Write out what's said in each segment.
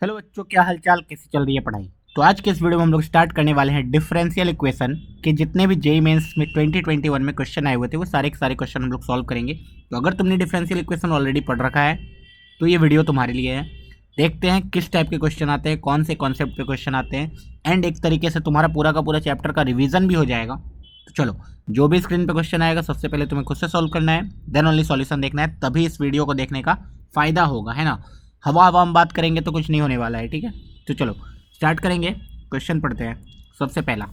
Hello बच्चों, क्या हालचाल, कैसी चल रही है पढ़ाई। तो आज के इस वीडियो में हम लोग स्टार्ट करने वाले हैं डिफरेंशियल इक्वेशन के जितने भी जेई मेंस में 2021 में क्वेश्चन आए हुए थे वो सारे के सारे क्वेश्चन हम लोग सॉल्व करेंगे। तो अगर तुमने डिफरेंशियल इक्वेशन ऑलरेडी पढ़ रखा है तो ये वीडियो तुम्हारे लिए है। देखते हैं किस टाइप के क्वेश्चन आते हैं, कौन से कॉन्सेप्ट पे क्वेश्चन आते हैं, एंड एक तरीके से तुम्हारा पूरा का पूरा चैप्टर का रिविजन भी हो जाएगा। तो चलो, जो भी स्क्रीन पे क्वेश्चन आएगा सबसे पहले तुम्हें खुद से सॉल्व करना है, देन ओनली सॉल्यूशन देखना है, तभी इस वीडियो को देखने का फायदा होगा, है ना। हवा हवा हम बात करेंगे तो कुछ नहीं होने वाला है, ठीक है। तो चलो स्टार्ट करेंगे, क्वेश्चन पढ़ते हैं। सबसे पहला,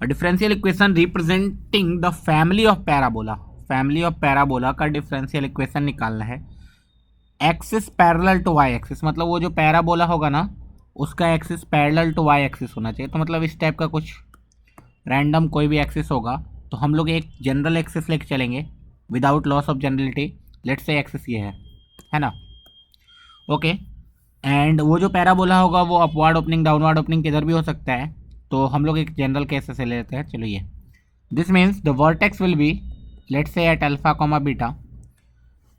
differential equation representing the family of parabola. Family of parabola का डिफरेंशियल इक्वेशन निकालना है। Axis parallel to y axis, मतलब वो जो पैराबोला होगा ना उसका axis parallel to y axis होना चाहिए। तो मतलब इस टाइप का कुछ रैंडम कोई भी एक्सिस होगा तो हम लोग एक जनरल एक्सिस लेके चलेंगे without loss of generality. Let's say axis ये है ना, ओके। एंड वो जो पैराबोला होगा वो अपवर्ड ओपनिंग डाउनवर्ड ओपनिंग किधर भी हो सकता है, तो हम लोग एक जनरल केस से ले लेते हैं। चलो ये, this means the vertex will be let's say at alpha comma beta.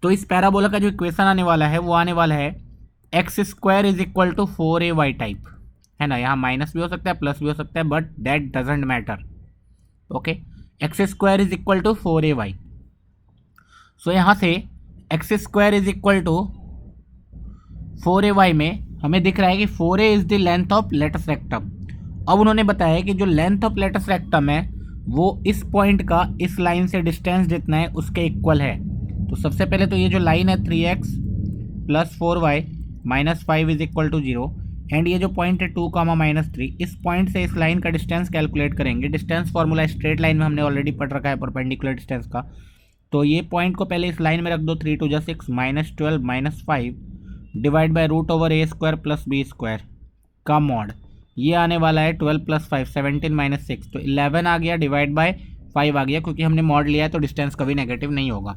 तो इस पैराबोला का जो इक्वेशन आने वाला है वो आने वाला है x square is equal to 4ay type, है ना। यहाँ माइनस भी हो सकता है प्लस भी हो सकता है but that doesn't matter, okay. X square is equal to 4ay। So यहाँ से x square is equal to 4ay में हमें दिख रहा है कि 4a is the length of latus rectum. अब उन्होंने बताया कि जो लेंथ ऑफ लेटस रेक्टम है वो इस पॉइंट का इस लाइन से डिस्टेंस जितना है उसके इक्वल है। तो सबसे पहले तो ये जो लाइन है 3x plus 4y minus 5 is equal to 0, and ये जो पॉइंट है 2 कामा माइनस 3, इस पॉइंट से इस लाइन का डिस्टेंस कैलकुलेट करेंगे। डिस्टेंस फॉर्मूला स्ट्रेट लाइन में हमने ऑलरेडी पढ़ रखा है, परपेंडिकुलर डिस्टेंस का। तो ये पॉइंट को पहले इस लाइन में रख दो, 3 2 जा 6 minus 12 minus 5 divide by root over a square plus b square का मॉड। ये आने वाला है 12 प्लस 5 17 माइनस 6, तो 11 आ गया डिवाइड बाय 5 आ गया, क्योंकि हमने मॉड लिया है तो डिस्टेंस कभी नेगेटिव नहीं होगा।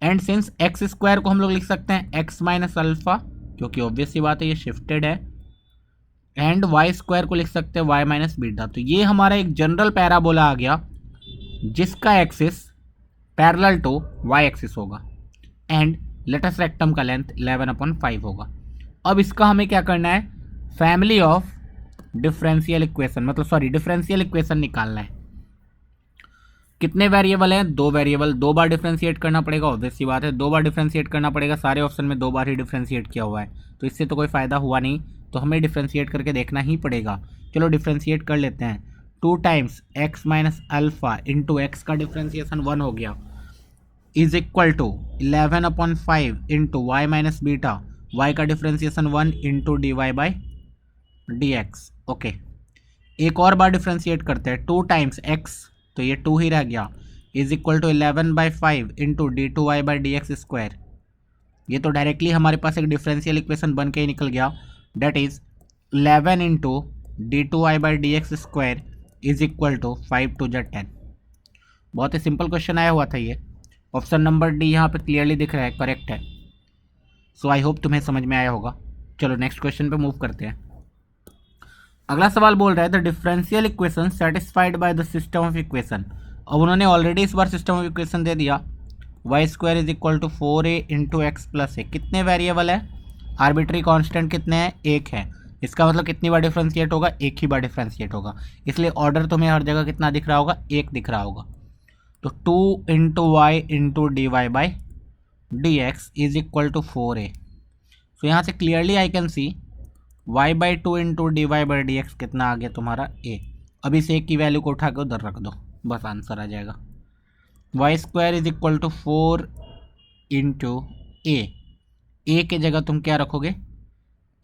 एंड सिंस एक्स स्क्वायर को हम लोग लिख सकते हैं एक्स माइनस अल्फा, क्योंकि ऑब्वियस सी बात है ये शिफ्टेड है। एंड वाई स्क्वायर को लिख सकते हैं वाई माइनस बीटा। तो ये हमारा एक जनरल पैराबोला आ गया जिसका axis parallel to y axis होगा एंड लेटस रेक्टम का लेंथ 11/5 होगा। अब इसका हमें क्या करना है, फैमिली ऑफ डिफरेंशियल इक्वेशन, मतलब सॉरी डिफरेंशियल इक्वेशन निकालना है। कितने वेरिएबल हैं, 2 वेरिएबल, 2 बार डिफरेंशिएट करना पड़ेगा, ऑब्वियस सी बात है 2 बार डिफरेंशिएट करना पड़ेगा। सारे ऑप्शन में 2 बार ही डिफरेंशिएट किया हुआ है तो इससे तो कोई फ़ायदा हुआ नहीं, तो हमें डिफरेंशिएट करके देखना ही पड़ेगा। चलो डिफरेंशिएट कर लेते हैं। 2 times x minus alpha into x का डिफरेंशिएशन 1 हो गया is equal to 11/5 into y minus beta, y का differentiation 1 into D Y by D x, okay. एक और बार डिफरेंशिएट करते हैं, 2 टाइम्स एक्स, तो ये 2 ही रह गया, is equal to 11/5 into d two y by D x square. ये तो डायरेक्टली हमारे पास एक डिफरेंशियल इक्वेशन बन के ही निकल गया, that is 11 into d two y by D x square is equal to 5 2 जा 10। बहुत ही सिंपल क्वेश्चन आया हुआ था ये। ऑप्शन नंबर डी यहाँ पे क्लियरली दिख रहा है, करेक्ट है। सो आई होप तुम्हें समझ में आया होगा। चलो नेक्स्ट क्वेश्चन पे मूव करते हैं। अगला सवाल बोल रहा है the differential equation satisfied by the system of equation. अब उन्होंने ऑलरेडी इस बार सिस्टम ऑफ इक्वेशन दे दिया, y square is equal to 4a into x plus a. कितने वेरिएबल है, आर्बिट्री कांस्टेंट कितने हैं, 1 है। इसका मतलब कितनी बार डिफरेंशिएट होगा, एक ही बार डिफरेंशिएट होगा, इसलिए ऑर्डर तुम्हें हर जगह कितना दिख रहा होगा, 1 दिख रहा होगा। तो 2 into y into D Y by D x is equal to 4a। तो यहाँ से clearly I can see y by 2 into D Y by D x कितना आ गया तुम्हारा a। अब इस एक की वैल्यू को उठा के उधर रख दो, बस आंसर आ जाएगा। Y square is equal to 4 into a के जगह तुम क्या रखोगे,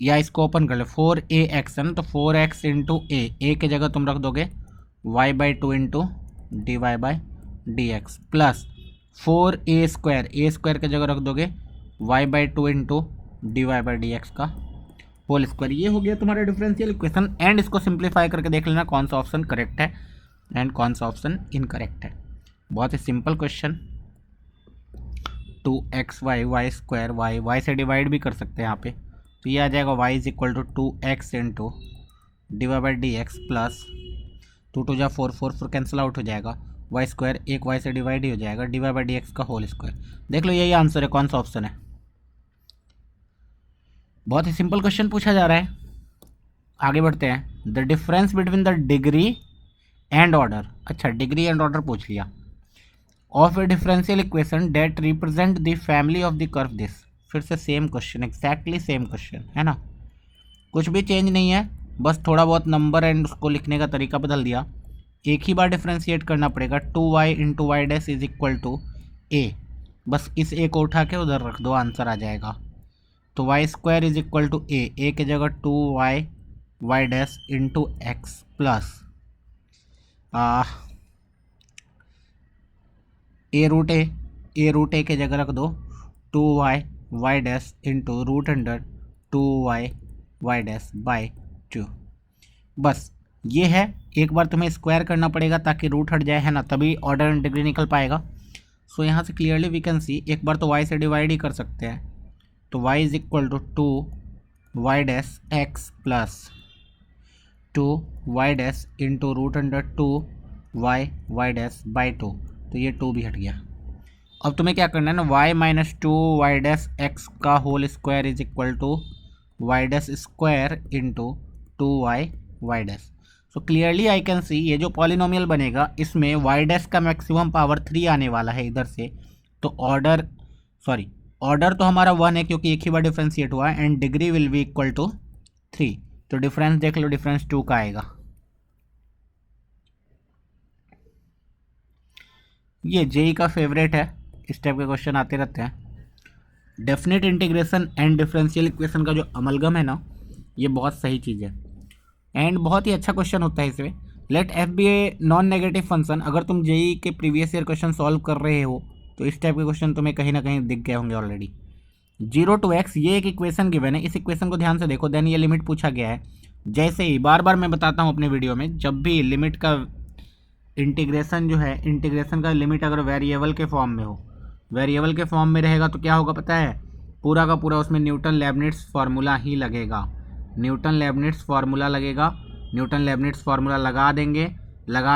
या इसको ओपन कर लो, 4ax है ना, तो 4x इंटू ए के जगह तुम रख दोगे y by 2 into D Y by D x plus 4a square के जगह रख दोगे y by 2 into D Y by D x का होल स्क्वायर। ये हो गया तुम्हारा डिफरेंशियल इक्वेशन। एंड इसको सिंप्लीफाई करके देख लेना कौन सा ऑप्शन करेक्ट है एंड कौन सा ऑप्शन इनकरेक्ट है। बहुत ही simple question. 2xy y square y से डिवाइड भी कर सकते हैं यहाँ पे, तो ये आ जाएगा y is equal to 2x into D Y by D x plus 2 2 जा 4 4 4 कैंसिल आउट हो जाएगा, वाई स्क्वायर एक y से डिवाइड ही हो जाएगा, d Y by D x का होल स्क्वायर। देख लो यही आंसर है, कौन सा ऑप्शन है। बहुत ही सिंपल क्वेश्चन पूछा जा रहा है, आगे बढ़ते हैं। The difference between the degree and order, अच्छा डिग्री एंड ऑर्डर पूछ लिया, of a differential equation that represent the family of the curve this. फिर से same question, exactly same question है ना, कुछ भी चेंज नहीं है, बस थोड़ा बहुत नंबर एंड उसको लिखने का तरीका बदल दिया। एक ही बार डिफ्रेंशिएट करना पड़ेगा, 2y into y dash is equal to a, बस इस ए को उठा के उधर रख दो, आंसर आ जाएगा। तो y square is equal to a की जगह 2y y dash into x plus a root a के जगह रख दो 2y y dash into root under 2y y dash by 2। बस ये है, एक बार तुम्हें स्क्वायर करना पड़ेगा ताकि रूट हट जाए, है ना, तभी ऑर्डर एंड डिग्री निकल पाएगा। सो यहाँ से क्लियरली वी कैन सी, एक बार तो y से डिवाइड ही कर सकते हैं, तो y is equal to 2y dash x plus 2y dash into root under 2y y dash by 2, तो ये 2 भी हट गया। अब तुम्हें क्या करना है ना, y minus 2y dash x का whole square is equal to y dash square into 2y y dash. So clearly I can see, ये जो पॉलिनोमियल बनेगा इसमें वाई डैश का मैक्सिमम पावर 3 आने वाला है इधर से, तो ऑर्डर तो हमारा 1 है क्योंकि एक ही बार डिफ्रेंशिएट हुआ है, and degree will be equal to 3, तो डिफरेंस देख लो, डिफरेंस 2 का आएगा। ये जेई का फेवरेट है, इस टाइप के क्वेश्चन आते रहते हैं। Definite integration and differential equation का जो अमलगम है ना, ये बहुत सही चीज़ है एंड बहुत ही अच्छा क्वेश्चन होता है इसमें। Let f be a non negative function, अगर तुम जेई के प्रीवियस ईयर क्वेश्चन सॉल्व कर रहे हो तो इस टाइप के क्वेश्चन तुम्हें कहीं ना कहीं दिख गए होंगे ऑलरेडी। 0 to x, ये एक इक्वेशन गिवन है, इस इक्वेशन को ध्यान से देखो, देन ये लिमिट पूछा गया है। जैसे ही बार बार मैं बताता हूँ अपने वीडियो में, जब भी लिमिट का इंटीग्रेशन जो है, इंटीग्रेशन का लिमिट अगर वेरिएबल के फॉर्म में हो, वेरिएबल के फॉर्म में रहेगा तो क्या होगा पता है, पूरा का पूरा उसमें न्यूटन लेबनिट्ज फार्मूला ही लगेगा, न्यूटन लेबनिट्ज फार्मूला लगेगा, न्यूटन लेबनिट्ज फार्मूला लगा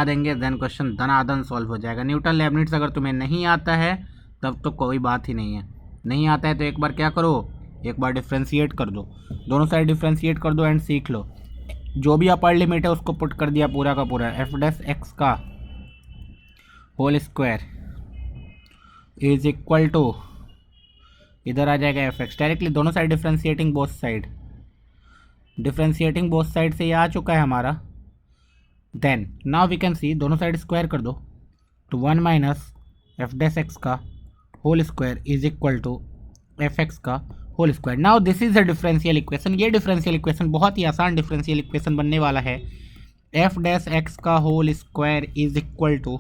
देंगे देन क्वेश्चन धनाधन सॉल्व हो जाएगा। न्यूटन लेबनिट्ज अगर तुम्हें नहीं आता है तब तो कोई बात ही नहीं है, नहीं आता है तो एक बार क्या करो, एक बार डिफ्रेंशिएट कर दो, दोनों साइड डिफ्रेंशिएट कर दो एंड सीख लो। जो भी अपर लिमिट है उसको पुट कर दिया पूरा का पूरा, एफ डैश एक्स का whole square is equal to, इधर आ जाएगा एफ एक्स, डायरेक्टली दोनों साइड डिफ्रेंशिएटिंग बोथ साइड से ये आ चुका है हमारा। Then now we can see, दोनों साइड स्क्वायर कर दो, तो 1 माइनस एफ डैश एक्स का whole square is equal to f x का whole square. Now this is a differential equation, ये डिफरेंशियल इक्वेशन बहुत ही आसान डिफरेंशियल इक्वेशन बनने वाला है। एफ डैश एक्स का whole square is equal to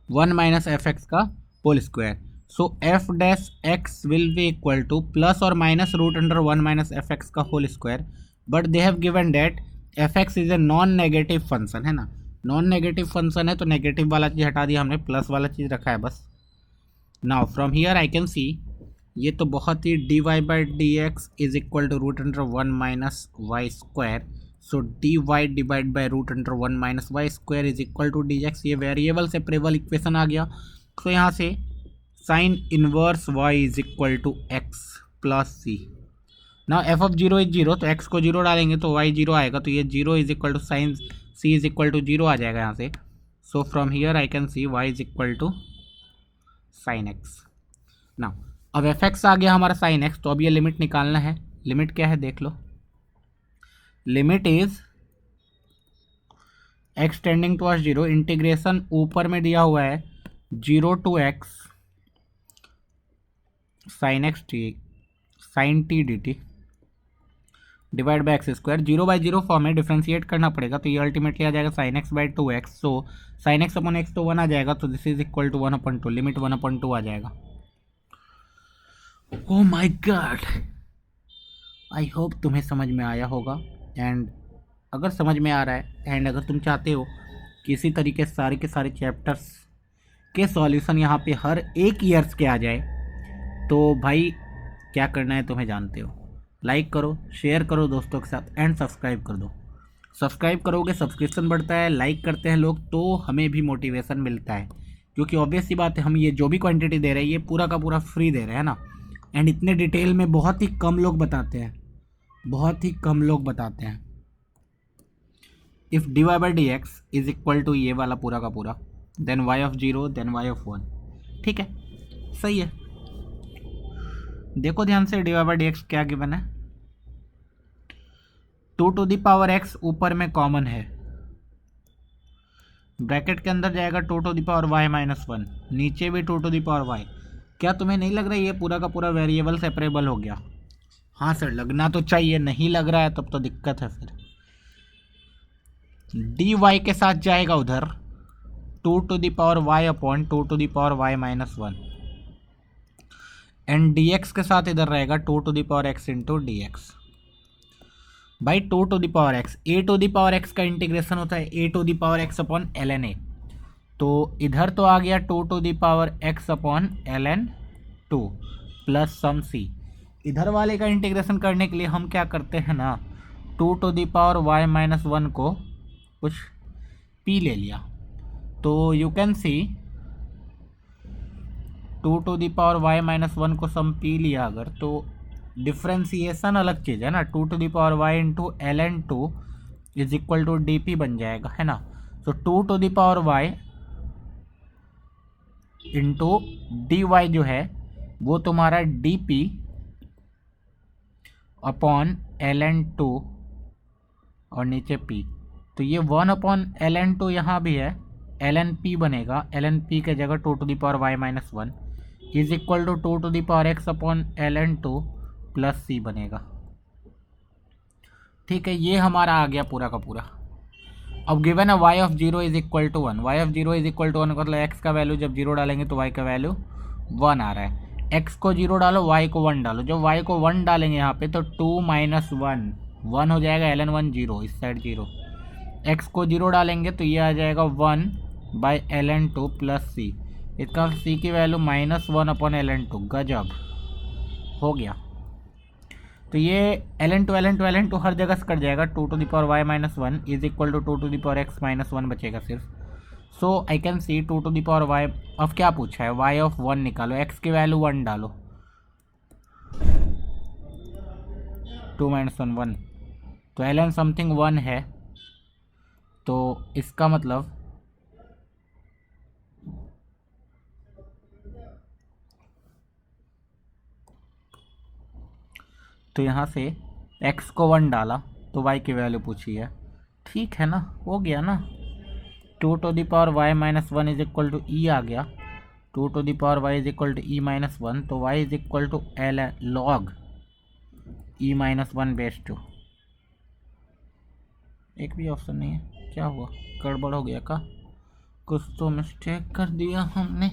1 minus f x का whole square, so f dash x will be equal to plus और minus root under 1 minus f x का whole square, but they have given that f x is a non negative function, है ना, non negative function है तो negative वाला चीज़ हटा दिया हमने, प्लस वाला चीज़ रखा है बस। Now from here I can see, ये तो बहुत ही d Y by D x is equal to root under 1 minus y square, so D y divide by root under 1 minus y square is equal to d x, ये variable separable equation आ गया। तो यहाँ से sine inverse y is equal to x plus c. Now f of 0 is 0, तो x को 0 डालेंगे तो वाई 0 आएगा, तो ये 0 is equal to sine c is equal to 0 आ जाएगा यहाँ से। So from here I can see y is equal to sine x. Now अब एफ एक्स आ गया हमारा साइन एक्स, तो अब ये लिमिट निकालना है। लिमिट क्या है देख लो, limit is x tending towards 0, integration ऊपर में दिया हुआ है 0 to x sine x t sine t d t divide by x square, 0/0 form में डिफ्रेंशिएट करना पड़ेगा, तो ये अल्टीमेटली आ जाएगा sine x by 2x, so sine x upon x तो 1 आ जाएगा, तो this is equal to 1/2, limit 1/2 आ जाएगा। Oh my God, I hope तुम्हें समझ में आया होगा, एंड अगर समझ में आ रहा है एंड अगर तुम चाहते हो कि इसी तरीके सारे के सारे चैप्टर्स के सॉल्यूशन यहाँ पे हर एक ईयर्स के आ जाए, तो भाई क्या करना है तुम्हें जानते हो, लाइक करो, शेयर करो दोस्तों के साथ एंड सब्सक्राइब कर दो। सब्सक्राइब करोगे सब्सक्रिप्शन बढ़ता है, लाइक करते हैं लोग तो हमें भी मोटिवेशन मिलता है, क्योंकि ऑब्वियस सी बात है हम ये जो भी क्वांटिटी दे रहे हैं ये पूरा का पूरा फ्री दे रहे हैं ना, एंड इतने डिटेल में बहुत ही कम लोग बताते हैं, बहुत ही कम लोग बताते हैं। If dy by D x is equal to ये वाला पूरा का पूरा, then y of 0 then y of 1। ठीक है, सही है। देखो ध्यान से, dy बाई डी एक्स क्या गिवन है, 2 टू दी पावर x ऊपर में कॉमन है, ब्रैकेट के अंदर जाएगा 2 to the power y minus 1, नीचे भी 2 टू दी पावर y। क्या तुम्हें नहीं लग रहा है ये पूरा का पूरा वेरिएबल सेपरेबल हो गया? हाँ सर, लगना तो चाहिए, नहीं लग रहा है तब तो दिक्कत है फिर। डी वाई के साथ जाएगा उधर 2 to the power y upon 2 to the power y minus 1, and d x के साथ इधर रहेगा 2 to the power x into d x by 2 to the power x। A to the power x का integration होता है a to the power x upon l n a, तो इधर तो आ गया 2 to the power x upon l n 2 plus some c। इधर वाले का इंटीग्रेशन करने के लिए हम क्या करते हैं ना, 2 to the power y minus 1 को कुछ p ले लिया, तो you can see 2 to the power y minus 1 को सम p लिया अगर, तो डिफ्रेंसिएशन अलग चीज़ है ना, 2 to the power y into l n 2 is equal to d p बन जाएगा, है ना। तो 2 to the power y into D y जो है वो तुम्हारा d p upon l n 2 और नीचे p, तो ये 1 अपॉन एल एन 2 यहाँ भी है, एल एन पी बनेगा, एल एन पी के जगह 2 to the power y minus 1 is equal to 2 to the power x upon l n 2 plus c बनेगा। ठीक है, ये हमारा आ गया पूरा का पूरा। अब गिवन है y of 0 is equal to 1, y of 0 is equal to 1 मतलब x का वैल्यू जब 0 डालेंगे तो y का वैल्यू 1 आ रहा है। x को 0 डालो, y को 1 डालो, जब y को 1 डालेंगे यहाँ पे तो 2 माइनस 1 हो जाएगा, एल एन 1 0, इस साइड 0। x को 0 डालेंगे तो ये आ जाएगा 1 by l n 2 plus c, इसका c की value minus 1 upon l n 2, गजब हो गया। तो ये एल एन 2 हर जगह से कट जाएगा, 2 to the power y minus 1 is equal to 2 to the power x minus 1 बचेगा सिर्फ। So I can see 2 to the power y, अब क्या पूछा है, y ऑफ 1 निकालो, x की वैल्यू 1 डालो, 2 माइनस 1 1, तो एल एन समथिंग 1 है, तो इसका मतलब तो यहाँ से x को 1 डाला तो y की वैल्यू पूछी है, ठीक है ना, हो गया ना। 2 to the power y minus 1 is equal to e आ गया, 2 to the power y is equal to e minus 1, तो y is equal to l log e minus 1 base 2। एक भी ऑप्शन नहीं है, क्या हुआ, गड़बड़ हो गया का, कुछ तो मिस्टेक कर दिया हमने,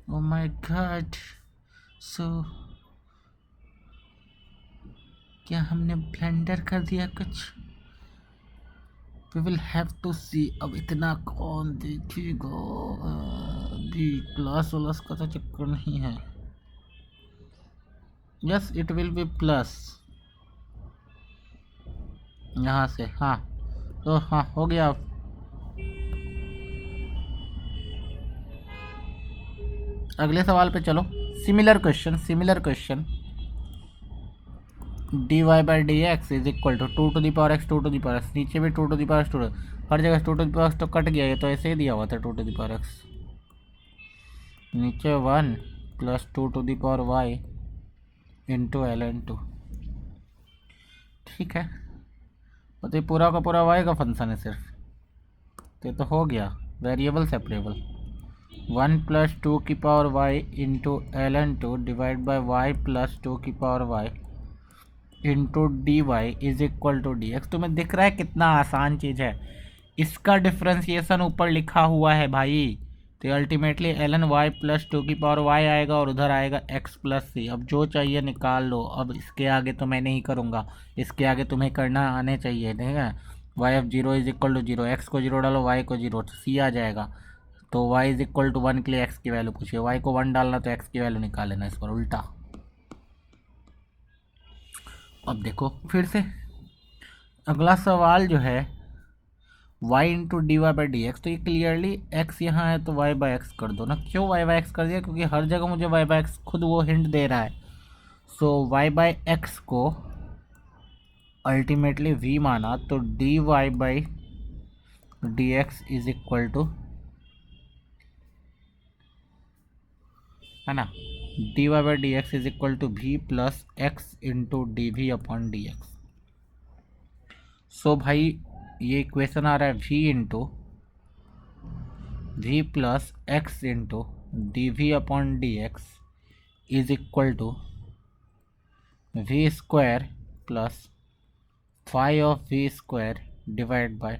ओ माय गॉड। सो क्या हमने ब्लेंडर कर दिया कुछ, वी विल हैव टू सी। अब इतना कौन देखेगा, अभी प्लस वलस का तो चक्कर नहीं है, yes it will be plus यहाँ से, हाँ तो हाँ हो गया। अगले सवाल पे चलो, similar question d Y by D x is equal to 2 to the power x 2 to the power x, नीचे भी 2 टू दी पावर एक्स 2, हर जगह 2 टू दी पावर एक्स तो कट गया, ये तो ऐसे ही दिया हुआ था 2 टू दी पावर एक्स, नीचे 1 plus 2 to the power y into l n 2। ठीक है, तो ये पूरा का पूरा वाई का फंक्शन है सिर्फ, तो ये तो हो गया वेरिएबल सेपरेबल। 1 प्लस 2 की power y into l n 2 divide by y plus 2 की power y into D y is equal to d x. तुम्हें दिख रहा है कितना आसान चीज़ है, इसका डिफ्रेंसिएशन ऊपर लिखा हुआ है भाई, तो ultimately l N y plus 2 की पावर वाई आएगा और उधर आएगा एक्स प्लस सी। अब जो चाहिए निकाल लो, अब इसके आगे तो मैं नहीं करूँगा, इसके आगे तुम्हें करना आने चाहिए, ठीक है। Y of 0 is equal to 0, x को 0 डालो, वाई को 0, तो सी आ जाएगा, तो वाई इज इक्वल टू 1 के लिए एक्स की वैल्यू पूछिए, वाई को 1 डालना तो एक्स की वैल्यू निकाल लेना, इस पर उल्टा। अब देखो फिर से अगला सवाल जो है y into D Y by D x, तो ये क्लियरली एक्स यहाँ है तो वाई बाई एक्स कर दो ना। क्यों वाई बाई एक्स कर दिया? क्योंकि हर जगह मुझे वाई बाई एक्स खुद वो हिंट दे रहा है। सो वाई बाई एक्स को अल्टीमेटली वी माना तो D Y by D x is equal to, है ना, d Y by D x is equal to v plus x into D we upon D x. So भाई ये equation आ रहा है v into v plus x into D we upon D x is equal to v square plus five of v square divide by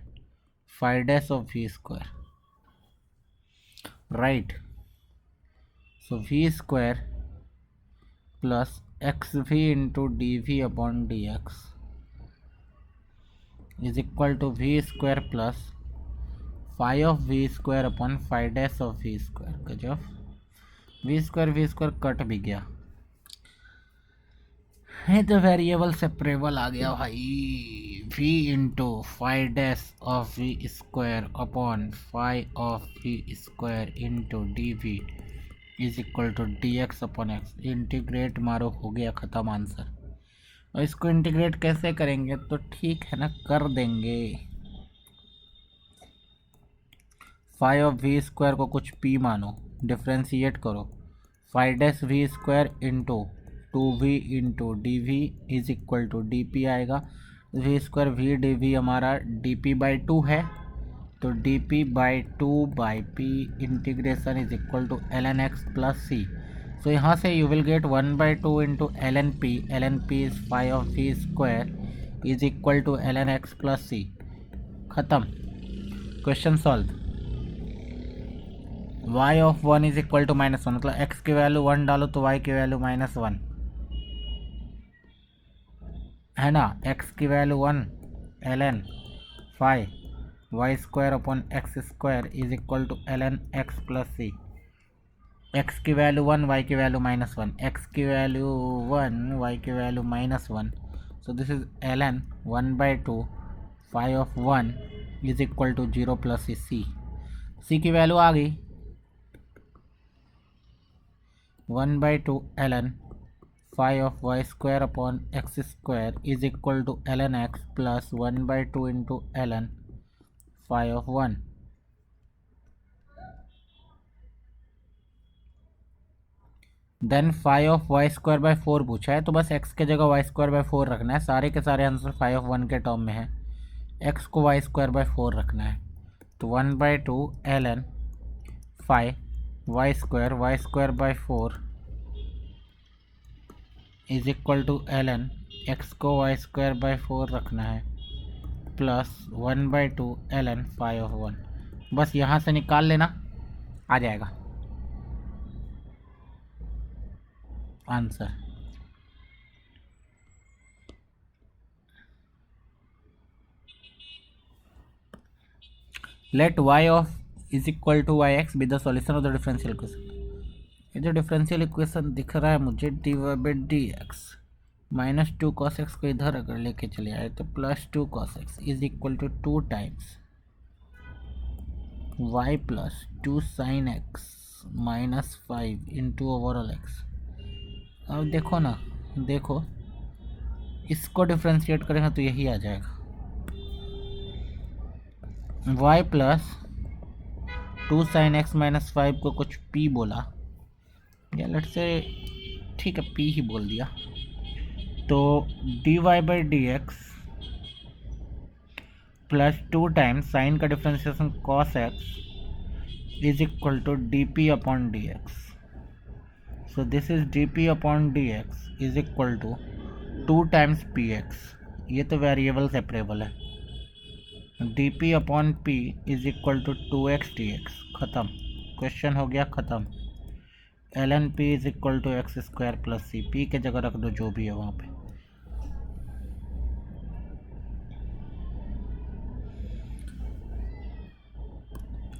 five dash of v square, right. So v square plus x v into D we upon D x is equal to v square plus five of v square upon five dash of v square. गजब, v square cut भी गया है तो variable separable आ गया भाई। V into five dash of v square upon five of v square into D v is equal to d x upon x. Integrate मारो, हो गया ख़त्म आंसर। और इसको इंटीग्रेट कैसे करेंगे? तो ठीक है ना, कर देंगे। फाइव ऑफ वी स्क्वायर को कुछ पी मानो, डिफ्रेंशिएट करो, five dash v square into two v into D v is equal to d p आएगा। V square v d v हमारा डी पी बाई टू है, तो D p by two by p integration is equal to l N x plus c. So यहाँ से you will get one by two into l n p is five of v square is equal to l N x plus c. ख़त्म, question solve. y of one is equal to -1, मतलब x की value 1 डालो तो y की value -1 है ना। x की value 1 ln 5 y square upon x square is equal to ln x plus C. x की वैल्यू 1 y की वैल्यू -1, x की वैल्यू 1 y की value -1, so this is ln 1/2 5 of 1 is equal to 0 plus C. C की value आ गई 1/2 ln 5 of y square upon x square is equal to ln x plus 1/2 into ln 5 of 1। Then 5 of y square by 4 पूछा है, तो बस x के जगह Y square by 4 रखना है। सारे के सारे आंसर 5 ऑफ 1 के टर्म में है, x को वाई स्क्वायर बाई 4 रखना है। तो 1/2 ln 5 y square by 4 is equal to ln x को वाई स्क्वायर बाई 4 रखना है प्लस 1/2 ln 5 ऑफ 1। बस यहाँ से निकाल लेना, आ जाएगा answer. Let y of is equal to y x be the solution of the differential equation. ये जो डिफरेंशियल इक्वेशन दिख रहा है मुझे, d Y by D x -2 cos x को इधर अगर लेके चले आए तो +2 cos x is equal to 2 times y plus 2 sin x -5 into overall x। अब देखो ना, देखो इसको डिफ्रेंशिएट करेंगे तो यही आ जाएगा y प्लस 2 sin x -5 को कुछ p बोला, या लेट से ठीक है p ही बोल दिया, तो D Y by D x plus 2 times sine का differentiation cos x is equal to d p upon D x. So this is d p upon D x is equal to 2 times p x. ये तो variable separable है। D p upon p is equal to 2x d x. ख़त्म, question हो गया ख़त्म। L n p is equal to x square plus C, P के जगह रख दो जो भी है वहाँ पे।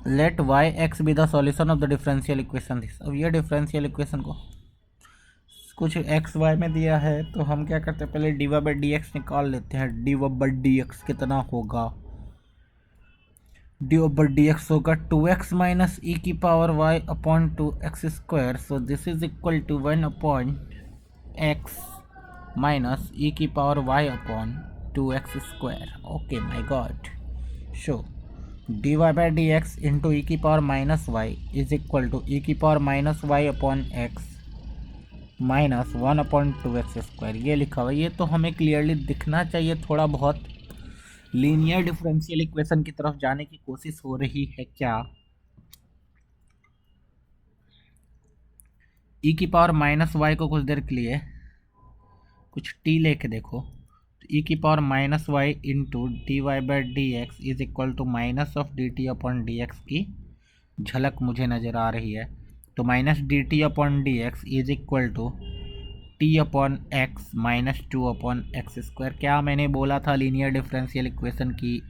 Let y x be the solution of the differential equation this. अब ये डिफरेंशियल इक्वेशन को कुछ एक्स वाई में दिया है, तो हम क्या करते हैं, पहले d Y by D x निकाल लेते हैं। D Y by D x कितना होगा, डी ओवर डी एक्स होगा 2x माइनस ई की power y upon 2x square. So this is equal to 1 upon x minus e की power y upon 2x square. Okay my God. So dy by D x into ई की power minus y is equal to ई की power minus Y upon x minus 1 upon 2x square. ये लिखा हुआ है. ये तो हमें क्लियरली दिखना चाहिए. थोड़ा बहुत लीनियर डिफरेंशियल इक्वेशन की तरफ जाने की कोशिश हो रही है क्या. ई की पावर माइनस वाई को कुछ देर के लिए कुछ टी लेके देखो. तो ई की power minus y into D Y by D x is equal to minus of d t upon D x की झलक मुझे नज़र आ रही है. तो minus d t upon D x is equal to t upon x minus 2 upon x square. क्या मैंने बोला था लीनियर डिफरेंशियल इक्वेशन की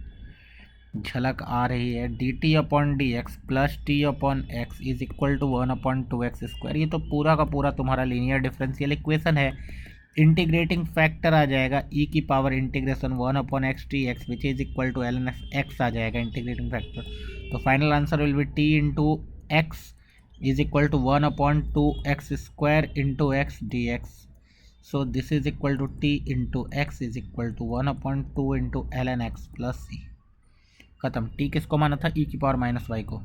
झलक आ रही है. D t upon D x plus t upon x is equal to 1 upon 2x square. ये तो पूरा का पूरा तुम्हारा लीनियर डिफरेंशियल इक्वेशन है. इंटीग्रेटिंग फैक्टर आ जाएगा ई की power integration 1 upon x t x which is equal to l N x आ जाएगा इंटीग्रेटिंग फैक्टर. तो final answer will be t into x is equal to 1 upon 2x square into x dx. So this is equal to t into x is equal to 1 upon 2 into ln x plus c. खत्म. t किसको माना था? e की power minus y को.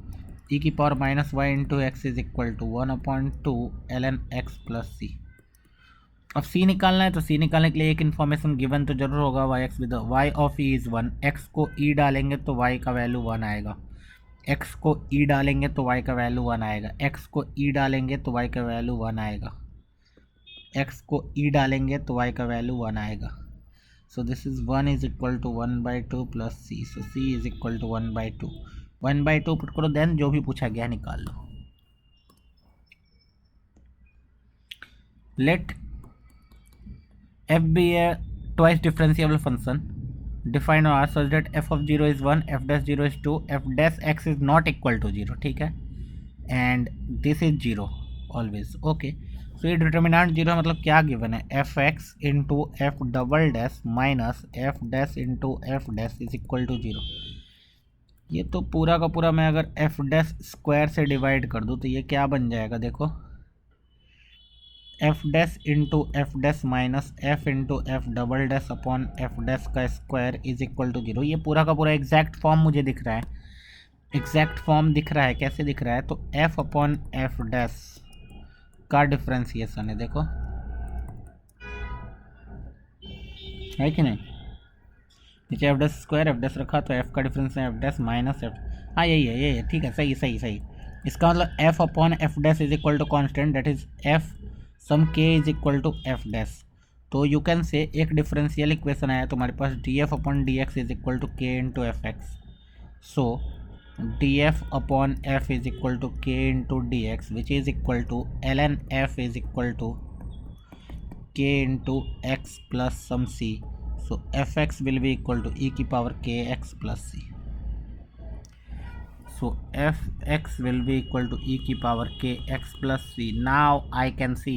e की power minus y into x is equal to 1 upon 2 ln x plus c. अब c निकालना है तो c निकालने के लिए एक इन्फॉर्मेशन गिवन तो जरूर होगा. Y x with y of e is 1. x को e डालेंगे तो y का वैल्यू 1 आएगा. x को e डालेंगे तो y का वैल्यू 1 आएगा. x को e डालेंगे तो y का वैल्यू 1 आएगा. x को e डालेंगे तो y का वैल्यू 1 आएगा. So this is 1 is equal to 1/2 plus c. So c is equal to 1/2. 1/2 put करो देन जो भी पूछा गया निकाल लो. Let f be a twice differentiable function define R such that f of 0 is 1, f dash 0 is 2, f dash x is not equal to 0. ठीक है. And this is 0 always. Okay. So ये determinant 0 मतलब क्या given है? F x into f double dash minus f dash into f dash is equal to 0. ये तो पूरा का पूरा मैं अगर एफ डैश स्क्वायर से डिवाइड कर दूँ तो ये क्या बन जाएगा? देखो f dash into f dash minus f into f double dash upon f dash का स्क्वायर इज इक्वल टू 0. ये पूरा का पूरा एग्जैक्ट फॉर्म मुझे दिख रहा है. एग्जैक्ट फॉर्म दिख रहा है. कैसे दिख रहा है? तो एफ अपॉन एफ डैश का डिफ्रेंसिएशन है. देखो है कि नहीं? नीचे F dash square F dash रखा तो एफ का डिफरेंस है एफ डैश माइनस एफ. हाँ यही है, यही है. ठीक है. सही सही सही. इसका मतलब f upon f dash is equal to constant that is f some k is equal to f dash. तो यू कैन से एक डिफरेंशियल इक्वेशन आया तुम्हारे पास d f upon D x is equal to k into f x. So d f upon f is equal to k into d x which is equal to l n f is equal to k into x plus some c. So f x will be equal to ई की power k x plus c. So fx will be equal to e की power k x plus c. Now I can see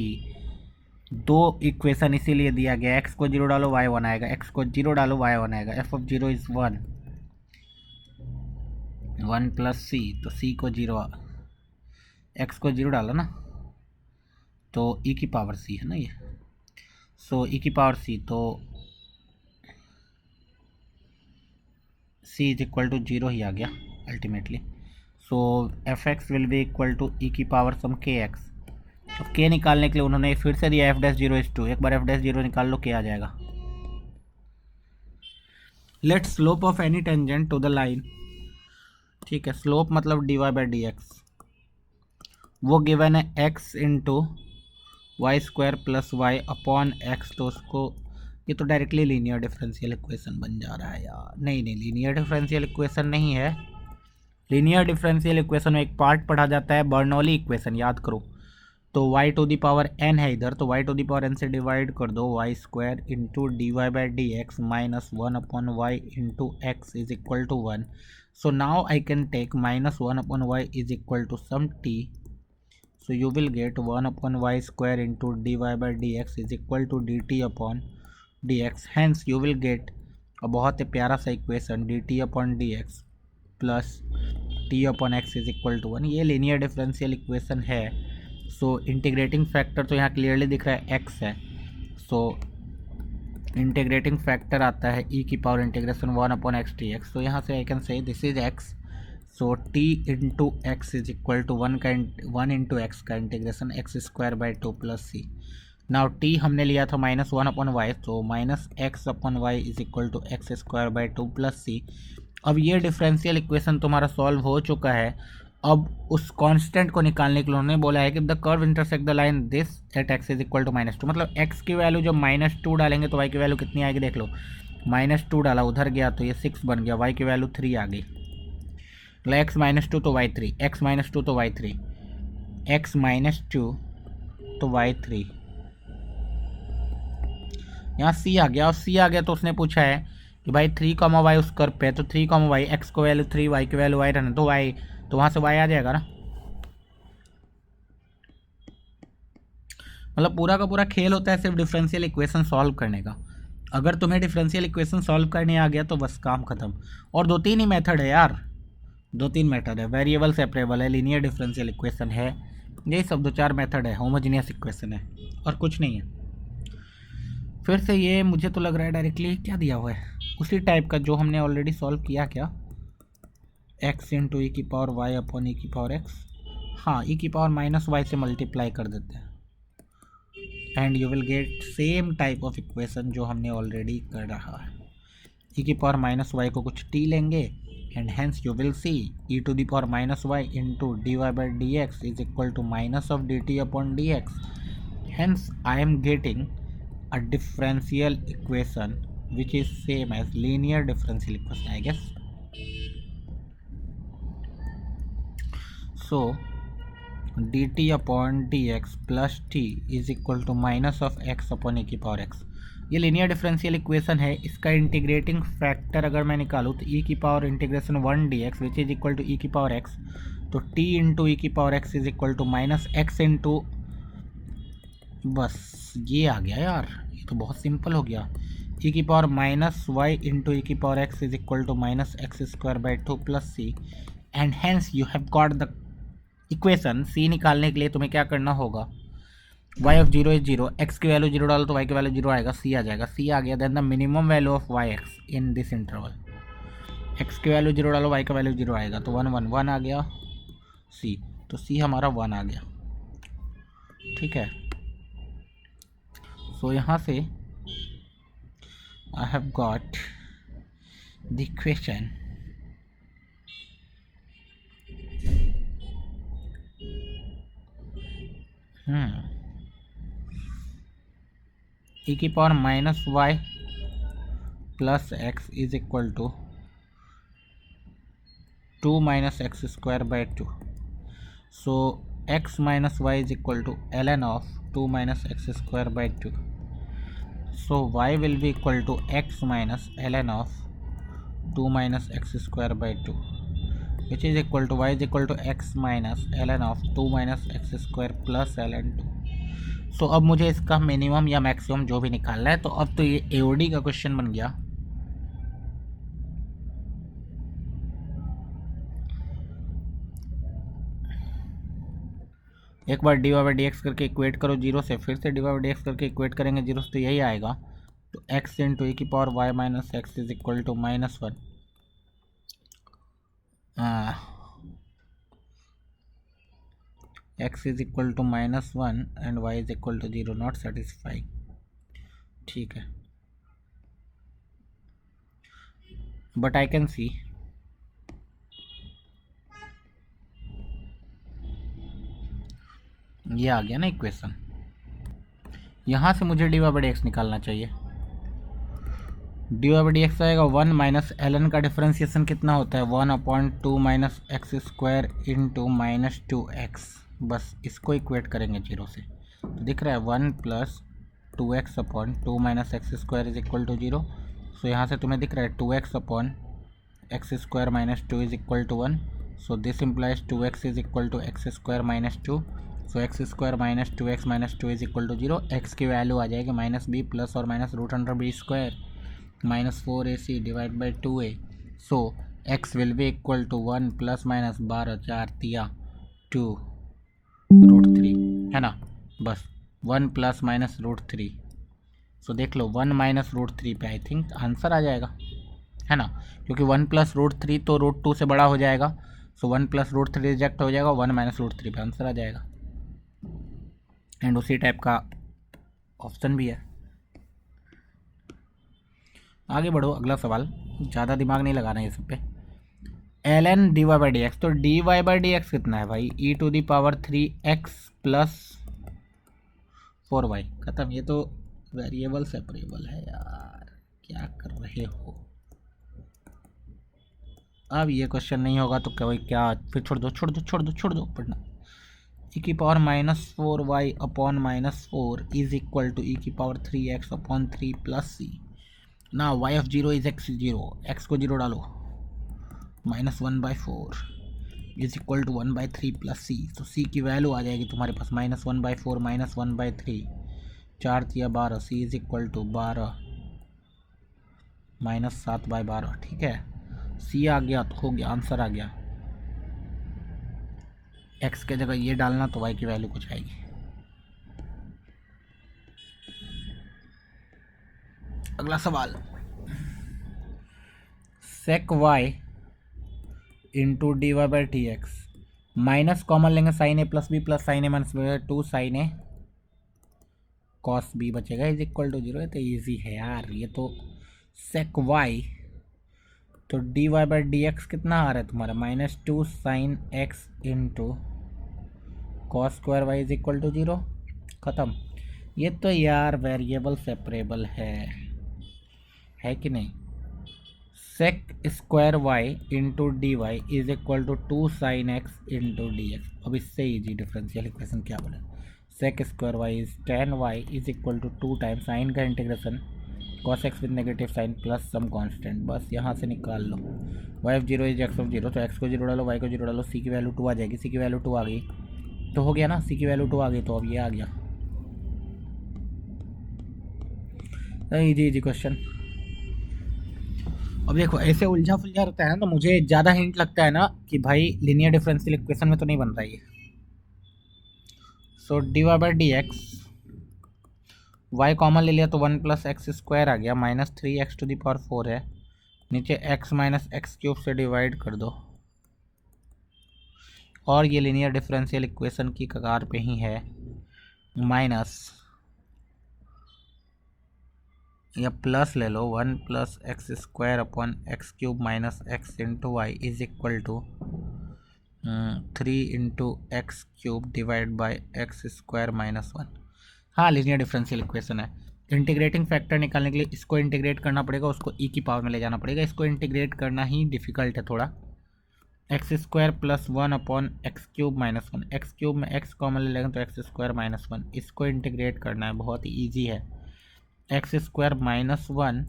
दो equation इसीलिए दिया गया. x को 0 डालो y 1 आएगा, x को 0 डालो y 1 आएगा. f ऑफ 0 इज 1, 1 प्लस सी. तो c को 0, x को 0 डालो ना तो e की पावर c है ना ये. सो e की पावर c तो c इज इक्वल टू 0 ही आ गया ultimately. So f x will be equal to ई की पावर सम के एक्स. तो के निकालने के लिए उन्होंने फिर से दिया एफ डैश 0 इज 2. एक बार एफ डैश 0 निकाल लो, के आ जाएगा. Let slope of any tangent to the line. ठीक है. स्लोप मतलब d Y by D x. वो गिवन है x into y square plus y upon x. तो उसको ये तो डायरेक्टली लीनियर डिफरेंशियल इक्वेशन बन जा रहा है यार. नहीं नहीं, लीनियर डिफरेंशियल इक्वेशन नहीं है. लीनियर डिफरेंशियल इक्वेशन में एक पार्ट पढ़ा जाता है बर्नौली इक्वेशन, याद करो. तो y to the power n है इधर, तो y to the power n से डिवाइड कर दो. Y square into D Y by D x minus 1 upon y into x is equal to 1. So now I can take minus 1 upon y is equal to some t. So you will get 1 upon y square into D Y by D x is equal to D t upon D x. Hence you will get बहुत ही प्यारा सा equation d t upon D x plus t upon x is equal to 1। ये linear differential equation है। So integrating factor तो यहाँ clearly दिख रहा है एक्स है। सो इंटीग्रेटिंग फैक्टर आता है ई की power integration 1 upon x t x. तो यहाँ से I can say this is x. So t into x is equal to 1 into x का integration x square by 2 plus c. Now t हमने लिया था -1 अपॉन वाई, तो minus x upon y is equal to x square by 2 plus c. अब ये differential equation तुम्हारा solve हो चुका है। अब उस कांस्टेंट को निकालने के लिए उन्होंने बोला है कि the curve intersect the line this at x is equal to -2। मतलब एक्स की वैल्यू जब -2 डालेंगे तो वाई की वैल्यू कितनी आएगी देख लो। -2 डाला उधर गया तो ये 6 बन गया, वाई की वैल्यू 3 आ गई। मतलब एक्स -2 तो वाई 3, एक्स -2 तो वाई 3, एक्स -2 तो वाई 3। यहाँ सी आ गया, और सी आ गया तो उसने पूछा है कि भाई 3, वाई उस कर्व पे है, तो 3, वाई, एक्स को वैल्यू 3, वाई की वैल्यू वाई रहना, तो वाई, तो वहाँ से वाई आ जाएगा ना। मतलब पूरा का पूरा खेल होता है सिर्फ डिफरेंशियल इक्वेशन सॉल्व करने का। अगर तुम्हें डिफरेंशियल इक्वेशन सॉल्व करने आ गया तो बस काम खत्म। और 2-3 ही मेथड है यार, 2-3 मेथड है। वेरिएबल सेपरेबल है, लीनियर डिफरेंशियल इक्वेशन है, यही सब 2-4 मेथड है। होमोजीनियस इक्वेशन है और कुछ नहीं है। फिर से ये मुझे तो लग रहा है डायरेक्टली क्या दिया हुआ है, उसी टाइप का जो हमने ऑलरेडी सॉल्व किया। क्या एक्स इंटू ई की पावर वाई अपॉन ई की पावर एक्स। हाँ, ई की पावर -y से मल्टीप्लाई कर देते हैं and you will get same type of equation जो हमने ऑलरेडी कर रहा है। ई की पावर -y को कुछ t लेंगे and hence you will see e to the power -y into dy by D x is equal to minus of dt upon D x. Hence I am getting a differential equation which is same as linear differential equation, I guess. So dt upon dx plus t is equal to minus of x upon e की power x। ये linear differential equation है। इसका integrating factor अगर मैं निकालूँ तो e की power integration 1 dx which is equal to e की पावर x, तो t इंटू e की power x is equal to minus x into, बस ये आ गया यार, ये तो बहुत सिंपल हो गया। e की पावर -y इंटू ई की power x is equal to minus x square by 2 plus c and hence you have got the equation. c निकालने के लिए तुम्हें क्या करना होगा, y ऑफ 0 इज 0, x की वैल्यू 0 डालो तो y की वैल्यू 0 आएगा, c आ जाएगा। c आ गया, then the minimum value of y x in this interval. x की वैल्यू 0 डालो, y का वैल्यू 0 आएगा, तो 1 1 1 आ गया c, तो c हमारा 1 आ गया। ठीक है, सो यहाँ से I have got the equation e की power -y plus x is equal to 2 minus x square by 2। So x minus y is equal to ln of 2 minus x square by 2। So y will be equal to x minus ln of 2 minus x square by 2, which is equal to y is equal to x minus ln of 2 minus x square plus ln 2। So अब मुझे इसका minimum या maximum जो भी निकालना है, तो अब तो ये AOD का क्वेश्चन बन गया। एक बार d Y by D x करके इक्वेट करो 0 से, फिर से d Y by D x करके इक्वेट करेंगे 0 से, तो यही आएगा। तो x इंटू ई की power y minus x is equal to -1, x is equal to -1 and y is equal to 0, not satisfying. ठीक है, बट आई कैन सी ये आ गया ना इक्वेशन। यहाँ से मुझे d Y by D x निकालना चाहिए। D Y by D x आएगा 1 माइनस ln का डिफरेंशिएशन कितना होता है, 1/2 minus x square into -2x। बस इसको इक्वेट करेंगे 0 से, तो दिख रहा है 1 plus 2x upon 2 minus x square is equal to 0। So यहाँ से तुम्हें दिख रहा है 2x अपॉन x square minus 2 is equal to 1। So this implies 2x is equal to x square minus 2। So x square minus 2x minus 2 is equal to 0। X की value आ जाएगी -b प्लस और minus √100b square -4ac divide by 2a। So x will be equal to 1 plus minus 12 4 तिया 2√3 है ना, बस 1 plus minus √3। सो देख लो 1 minus √3 पे आई थिंक आंसर आ जाएगा, है ना, क्योंकि 1 प्लस √3 तो √2 से बड़ा हो जाएगा। सो 1 प्लस √3 रिजेक्ट हो जाएगा, 1 माइनस √3 पे आंसर आ जाएगा। एंड उसी टाइप का ऑप्शन भी है। आगे बढ़ो, अगला सवाल, ज़्यादा दिमाग नहीं लगाना है इस पे। ln dy/dx, तो dy/dx कितना है भाई, e⁻³ प्लस 4y। खत्म, ये तो वेरिएबल सेपरेबल है यार, क्या कर रहे हो। अब ये क्वेश्चन नहीं होगा तो क्या फिर छोड़ दो पढ़ना। e⁻⁻4y upon -4 is equal to e⁻3x upon 3 plus c। ना y of 0 is x0, x को 0 डालो, -1/4 is equal to 1/3 plus c। तो c की वैल्यू आ जाएगी तुम्हारे पास -1/4 -1/3, 4 तिया 12, c इज इक्वल टू 12 -7/12। ठीक है, c आ गया तो हो गया, आंसर आ गया। x के जगह ये डालना तो y की वैल्यू कुछ आएगी। अगला सवाल, sec y into dy/dx, minus common लेंगे साइन ए प्लस बी प्लस साइन ए माइनस 2 साइन ए कॉस बी बचेगा इज इक्वल टू 0। तो ईजी है यार ये तो। sec y तो dy/dx कितना आ रहा है तुम्हारा, -2 sine x into cos square y is equal to 0। ख़त्म। ये तो यार वेरिएबल सेपरेबल है कि नहीं। Sec square y into D y is equal to 2 sine x into d x. अब इससे ईजी डिफरेंशियल इक्वेशन क्या बोले, sec square y is tan y is equal to 2 times sine का integration cos x with negative sign plus some constant. बस यहाँ से निकाल लो, y of 0 is x of 0, तो x को 0 डालो, y को 0 डालो, c की वैल्यू 2 आ जाएगी। c की वैल्यू 2 आ गई तो हो गया ना, c की वैल्यू 2 आ गई तो अब ये आ गया। Easy question. अब देखो ऐसे उलझा फुलझा रहता है ना, तो मुझे ज़्यादा हिंट लगता है ना कि भाई लीनियर डिफरेंशियल इक्वेशन में तो नहीं बन रहा है। सो dy/dx, y कॉमन ले लिया तो 1 प्लस एक्स स्क्वायर आ गया, -3x⁴ है, नीचे x माइनस x³ से डिवाइड कर दो, और ये लीनियर डिफरेंशियल इक्वेशन की कगार पे ही है, माइनस या प्लस ले लो 1 plus x² upon x³ minus x into y is equal to 3 into x³ divide by x² minus 1। हाँ लीनियर डिफरेंशियल इक्वेशन है। इंटीग्रेटिंग फैक्टर निकालने के लिए इसको इंटीग्रेट करना पड़ेगा, उसको e की पावर में ले जाना पड़ेगा। इसको इंटीग्रेट करना ही डिफ़िकल्ट है थोड़ा। x² plus 1 upon x³ minus 1, x³ में x कॉमन ले लेंगे तो x² माइनस 1, इसको इंटीग्रेट करना है, बहुत ही ईजी है। x² माइनस 1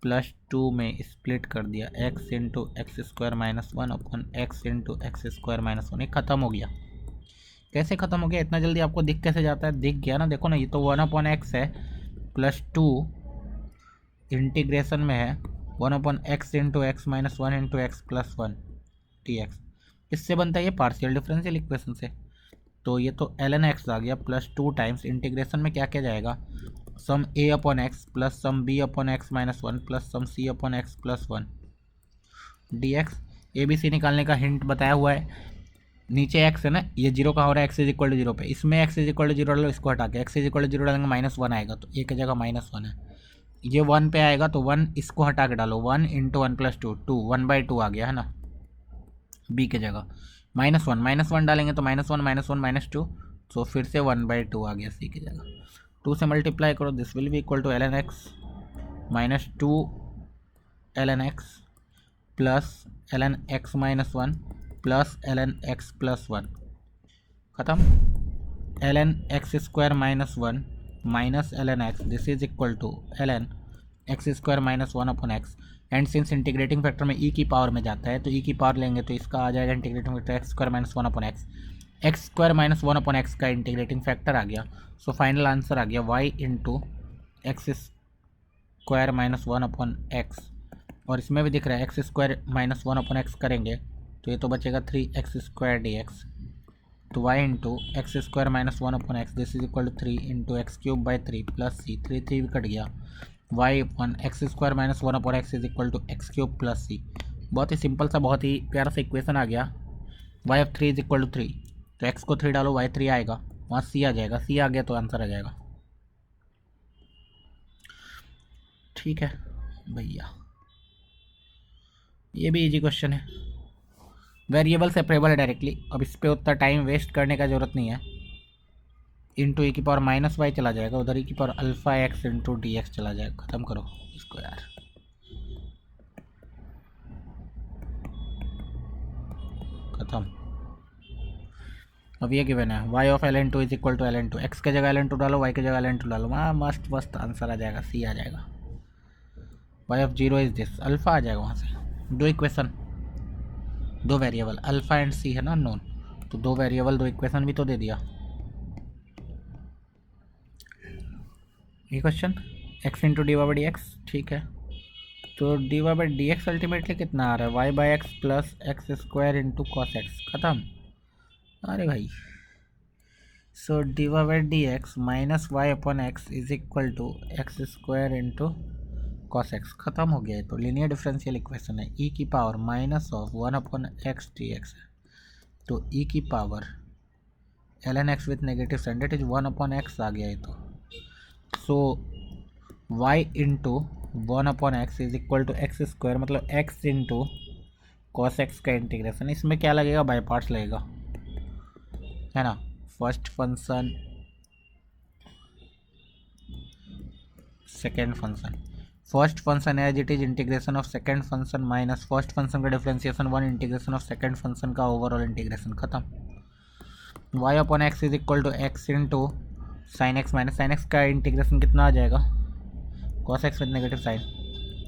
प्लस 2 में स्प्लिट कर दिया, x into x² minus 1 upon x into x² minus 1। ये ख़त्म हो गया। कैसे ख़त्म हो गया, इतना जल्दी आपको दिख कैसे जाता है, दिख गया ना, देखो ना, ये तो 1 अपॉन x है प्लस 2 इंटीग्रेशन में है 1 upon x into x minus 1 into x plus 1 dx। इससे बनता है ये पार्शियल डिफरेंशियल इक्वेशन से। तो ये तो ln x आ गया प्लस 2 टाइम्स इंटीग्रेशन में क्या क्या जाएगा, some a upon x plus some b upon x minus 1 plus some c upon x plus 1 dx। A B C निकालने का हिंट बताया हुआ है। नीचे x है ना, ये 0 कहाँ हो रहा है, x इज इक्वल टू 0 पे, इसमें x इज इक्वल टू 0 डालो, इसको हटा के x इज इक्वल टू 0 डालेंगे -1 आएगा, तो a की जगह -1 है। ये 1 पे आएगा तो 1 इसको हटा के डालो, 1 इंटू 1 प्लस 2 2 1/2 आ गया है ना, b की जगह -1 डालेंगे तो -1 -2, तो फिर से 1/2 आ गया c की जगह। 2 से मल्टीप्लाई करो, this will be equal to ln x minus 2 ln x plus ln x minus 1 plus ln x plus 1। ख़त्म। ln x² minus 1 minus ln x, this is equal to ln x² minus 1 upon x। And since integrating factor में e की power में जाता है तो e की power लेंगे तो इसका आ जाएगा integrating factor x² minus 1 upon x। x² minus 1 upon x का इंटीग्रेटिंग फैक्टर आ गया। सो फाइनल आंसर आ गया y into x² minus 1 upon x और इसमें भी दिख रहा है एक्स स्क्वायर माइनस 1/x करेंगे तो ये तो बचेगा 3x² dx। तो y into x square minus 1/x this is equal to 3 into x³/3 plus c, 3 भी कट गया, y1 x square minus 1/x is equal to x³ plus c। बहुत ही सिंपल सा, बहुत ही प्यारा सा इक्वेशन आ गया। y(3) इज इक्वल टू 3, तो x को 3 डालो y3 आएगा, वहाँ c आ जाएगा, c आ गया तो आंसर आ जाएगा। ठीक है भैया, ये भी इजी क्वेश्चन है। वेरिएबल सेपरेबल है डायरेक्टली, अब इस पर उतना टाइम वेस्ट करने का जरूरत नहीं है। इंटू e की पावर माइनस वाई चला जाएगा, उधर e की power alpha x into d x चला जाएगा। खत्म करो इसको यार, खत्म। अब ये गिवन है y of ln2 is equal to ln2, x के जगह ln2 डालो, y के जगह ln2 डालो, वहाँ मस्त मस्त आंसर आ जाएगा, c आ जाएगा। y of 0 is this, alpha आ जाएगा वहाँ से। दो इक्वेशन, दो वेरिएबल, अल्फा एंड c है ना नोन, तो दो वेरिएबल दो इक्वेशन भी तो दे दिया। ये question x into D Y by D X, ठीक है। तो D Y by D X ultimately कितना आ रहा है, Y by X plus X square into cos X. खत्म। अरे भाई, so D Y by D x minus Y upon x is equal to x square into cos X. खत्म हो गया है। तो लीनियर डिफरेंशियल इक्वेशन है e की power minus of 1/x dx है, तो e की power ln x with negative sign that is 1/x आ गया है। तो so y into 1/x is equal to x square, मतलब x इंटू कॉस एक्स का इंटीग्रेशन। इसमें क्या लगेगा, बाय पार्ट्स लगेगा, है ना। First function second function, first function as it is integration of second function minus first function का differentiation 1 integration of second function का ओवरऑल इंटीग्रेशन। खत्म। y अपॉन x is equal to X into sine X minus sine X का integration कितना आ जाएगा, cos X with negative sign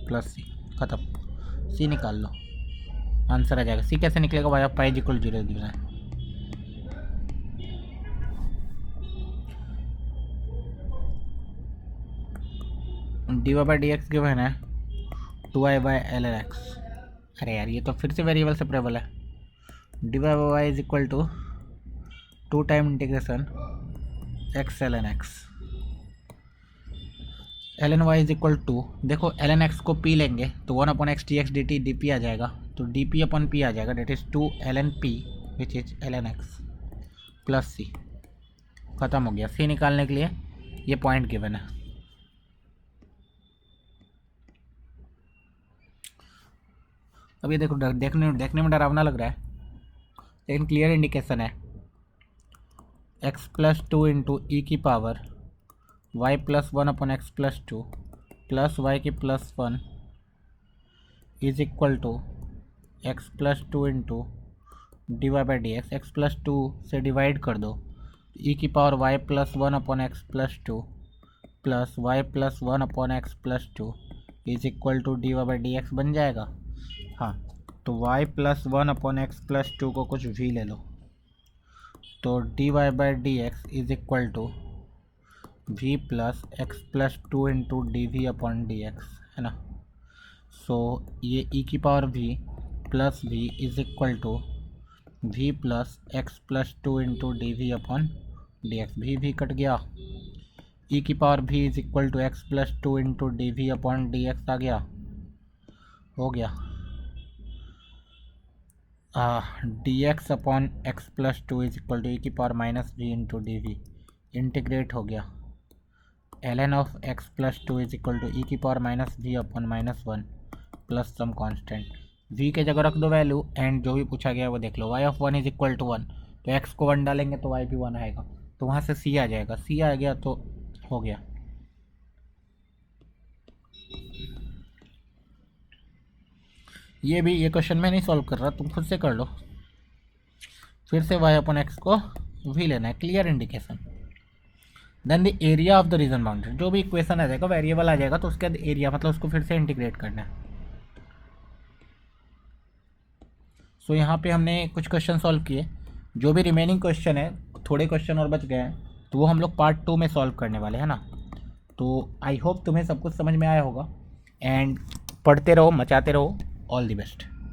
plus C. खत्म। C निकाल लो, आंसर आ जाएगा। सी कैसे निकलेगा, y of pi is equal 0 दिया है। D Y by D x given है 2y by l N x. अरे यार, ये तो फिर से वेरिएबल सेपरेबल है। D Y by Y is equal to 2 time integration X L N X, L N Y is equal to, देखो L N X को पी लेंगे तो 1/x D X D T D P आ जाएगा, तो D P upon P आ जाएगा, that is 2 ln p which is ln x plus C. खत्म हो गया। सी निकालने के लिए ये पॉइंट गिवन है। अब ये देखो, देखने में डरावना लग रहा है, लेकिन क्लियर इंडिकेशन है। x प्लस 2 इंटू ई की power y plus 1/x plus 2 plus Y की plus 1 is equal to x plus 2 into D Y by D X. X plus 2 से डिवाइड कर दो, ई की power y plus 1/x plus 2 plus वाई प्लस 1/x plus 2 is equal to D Y by D X बन जाएगा। हाँ, तो y प्लस 1/x प्लस 2 को कुछ भी ले लो, तो D Y by D x is equal to v plus X plus 2 into D we upon D X, है ना। सो ये e की power v plus v is equal to v plus X plus 2 into D we upon D X. भी cut गया, e की power v is equal to x plus 2 into D we upon D X आ गया, हो गया। D x upon x plus 2 is equal to ई की power minus V into D V, integrate हो गया। L N of X plus 2 is equal to ई की power minus V upon minus 1 plus some constant. V के जगह रख दो value, and जो भी पूछा गया वो देख लो। Y of 1 is equal to 1, तो एक्स को 1 डालेंगे तो वाई भी 1 आएगा, तो वहाँ से सी आ जाएगा। सी आ गया तो हो गया। ये क्वेश्चन मैं नहीं सॉल्व कर रहा, तुम खुद से कर लो। फिर से y अपॉन एक्स को v लेना है, clear indication. Then the area of the region boundary, जो भी इक्वेशन आ जाएगा वेरिएबल आ जाएगा तो उसके बाद एरिया, मतलब उसको फिर से इंटीग्रेट करना है। सो यहाँ पे हमने कुछ क्वेश्चन सॉल्व किए, जो भी रिमेनिंग क्वेश्चन है, थोड़े क्वेश्चन और बच गए हैं, तो वो हम लोग पार्ट 2 में सॉल्व करने वाले हैं ना। तो आई होप तुम्हें सब कुछ समझ में आया होगा, एंड पढ़ते रहो, मचाते रहो। All the best.